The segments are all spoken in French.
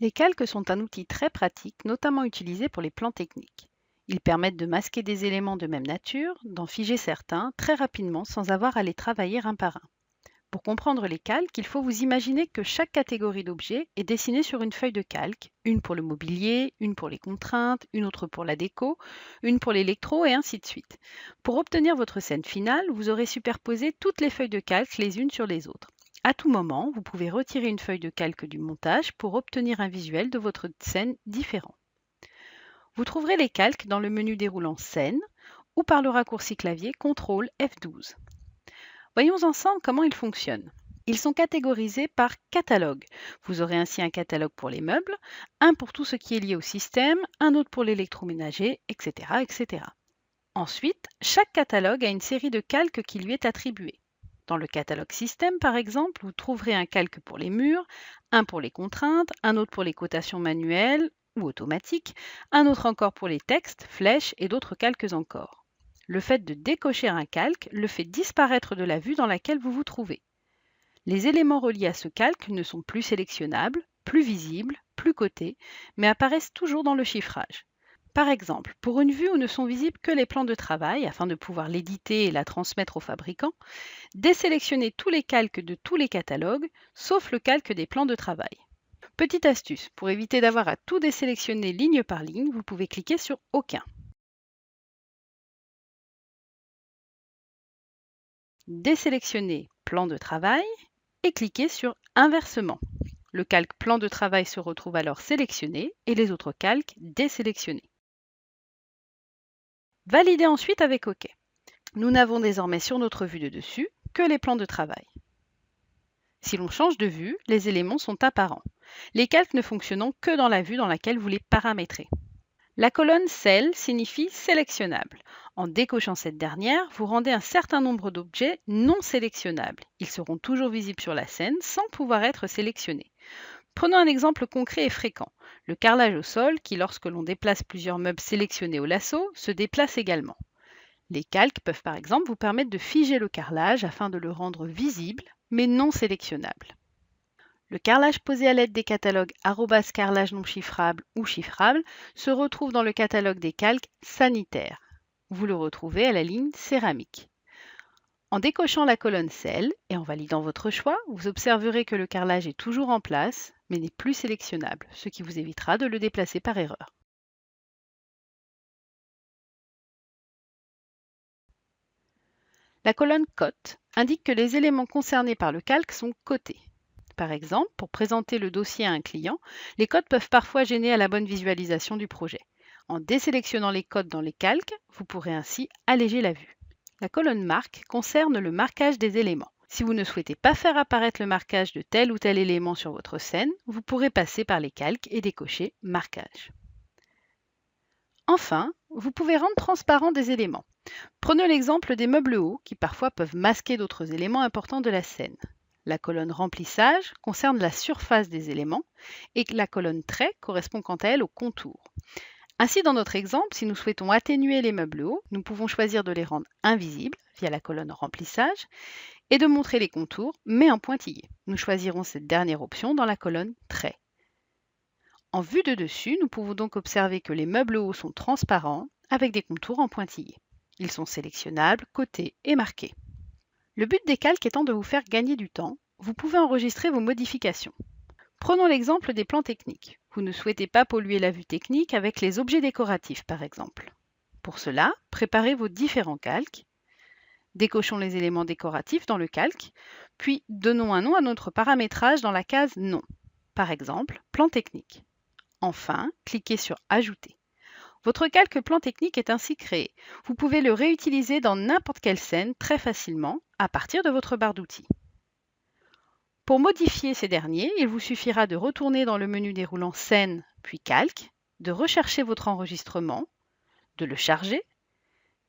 Les calques sont un outil très pratique, notamment utilisé pour les plans techniques. Ils permettent de masquer des éléments de même nature, d'en figer certains très rapidement sans avoir à les travailler un par un. Pour comprendre les calques, il faut vous imaginer que chaque catégorie d'objets est dessinée sur une feuille de calque, une pour le mobilier, une pour les contraintes, une autre pour la déco, une pour l'électro et ainsi de suite. Pour obtenir votre scène finale, vous aurez superposé toutes les feuilles de calque les unes sur les autres. À tout moment, vous pouvez retirer une feuille de calque du montage pour obtenir un visuel de votre scène différent. Vous trouverez les calques dans le menu déroulant Scène ou par le raccourci clavier CTRL F12. Voyons ensemble comment ils fonctionnent. Ils sont catégorisés par catalogue. Vous aurez ainsi un catalogue pour les meubles, un pour tout ce qui est lié au système, un autre pour l'électroménager, etc., etc. Ensuite, chaque catalogue a une série de calques qui lui est attribuée. Dans le catalogue système, par exemple, vous trouverez un calque pour les murs, un pour les contraintes, un autre pour les cotations manuelles ou automatiques, un autre encore pour les textes, flèches et d'autres calques encore. Le fait de décocher un calque le fait disparaître de la vue dans laquelle vous vous trouvez. Les éléments reliés à ce calque ne sont plus sélectionnables, plus visibles, plus cotés, mais apparaissent toujours dans le chiffrage. Par exemple, pour une vue où ne sont visibles que les plans de travail, afin de pouvoir l'éditer et la transmettre au fabricant, désélectionnez tous les calques de tous les catalogues, sauf le calque des plans de travail. Petite astuce, pour éviter d'avoir à tout désélectionner ligne par ligne, vous pouvez cliquer sur Aucun. Désélectionnez Plan de travail et cliquez sur Inversement. Le calque Plan de travail se retrouve alors sélectionné et les autres calques désélectionnés. Validez ensuite avec OK. Nous n'avons désormais sur notre vue de dessus que les plans de travail. Si l'on change de vue, les éléments sont apparents, les calques ne fonctionnant que dans la vue dans laquelle vous les paramétrez. La colonne Cell signifie sélectionnable. En décochant cette dernière, vous rendez un certain nombre d'objets non sélectionnables. Ils seront toujours visibles sur la scène sans pouvoir être sélectionnés. Prenons un exemple concret et fréquent. Le carrelage au sol qui, lorsque l'on déplace plusieurs meubles sélectionnés au lasso, se déplace également. Les calques peuvent par exemple vous permettre de figer le carrelage afin de le rendre visible, mais non sélectionnable. Le carrelage posé à l'aide des catalogues @carrelage non chiffrable ou chiffrable se retrouve dans le catalogue des calques sanitaires. Vous le retrouvez à la ligne céramique. En décochant la colonne Cell et en validant votre choix, vous observerez que le carrelage est toujours en place, mais n'est plus sélectionnable, ce qui vous évitera de le déplacer par erreur. La colonne Cote indique que les éléments concernés par le calque sont cotés. Par exemple, pour présenter le dossier à un client, les codes peuvent parfois gêner à la bonne visualisation du projet. En désélectionnant les codes dans les calques, vous pourrez ainsi alléger la vue. La colonne Marque concerne le marquage des éléments. Si vous ne souhaitez pas faire apparaître le marquage de tel ou tel élément sur votre scène, vous pourrez passer par les calques et décocher Marquage. Enfin, vous pouvez rendre transparent des éléments. Prenons l'exemple des meubles hauts qui parfois peuvent masquer d'autres éléments importants de la scène. La colonne Remplissage concerne la surface des éléments et la colonne Trait correspond quant à elle au contour. Ainsi, dans notre exemple, si nous souhaitons atténuer les meubles hauts, nous pouvons choisir de les rendre invisibles via la colonne Remplissage et de montrer les contours, mais en pointillé. Nous choisirons cette dernière option dans la colonne Trait. En vue de dessus, nous pouvons donc observer que les meubles hauts sont transparents avec des contours en pointillé. Ils sont sélectionnables, cotés et marqués. Le but des calques étant de vous faire gagner du temps, vous pouvez enregistrer vos modifications. Prenons l'exemple des plans techniques. Vous ne souhaitez pas polluer la vue technique avec les objets décoratifs, par exemple. Pour cela, préparez vos différents calques, décochons les éléments décoratifs dans le calque, puis donnons un nom à notre paramétrage dans la case Nom. Par exemple, Plan technique. Enfin, cliquez sur Ajouter. Votre calque plan technique est ainsi créé. Vous pouvez le réutiliser dans n'importe quelle scène très facilement à partir de votre barre d'outils. Pour modifier ces derniers, il vous suffira de retourner dans le menu déroulant Scène puis Calque, de rechercher votre enregistrement, de le charger,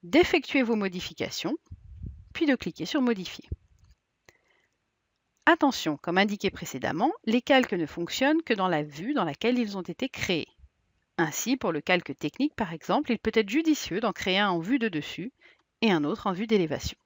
d'effectuer vos modifications, puis de cliquer sur Modifier. Attention, comme indiqué précédemment, les calques ne fonctionnent que dans la vue dans laquelle ils ont été créés. Ainsi, pour le calque technique par exemple, il peut être judicieux d'en créer un en vue de dessus et un autre en vue d'élévation.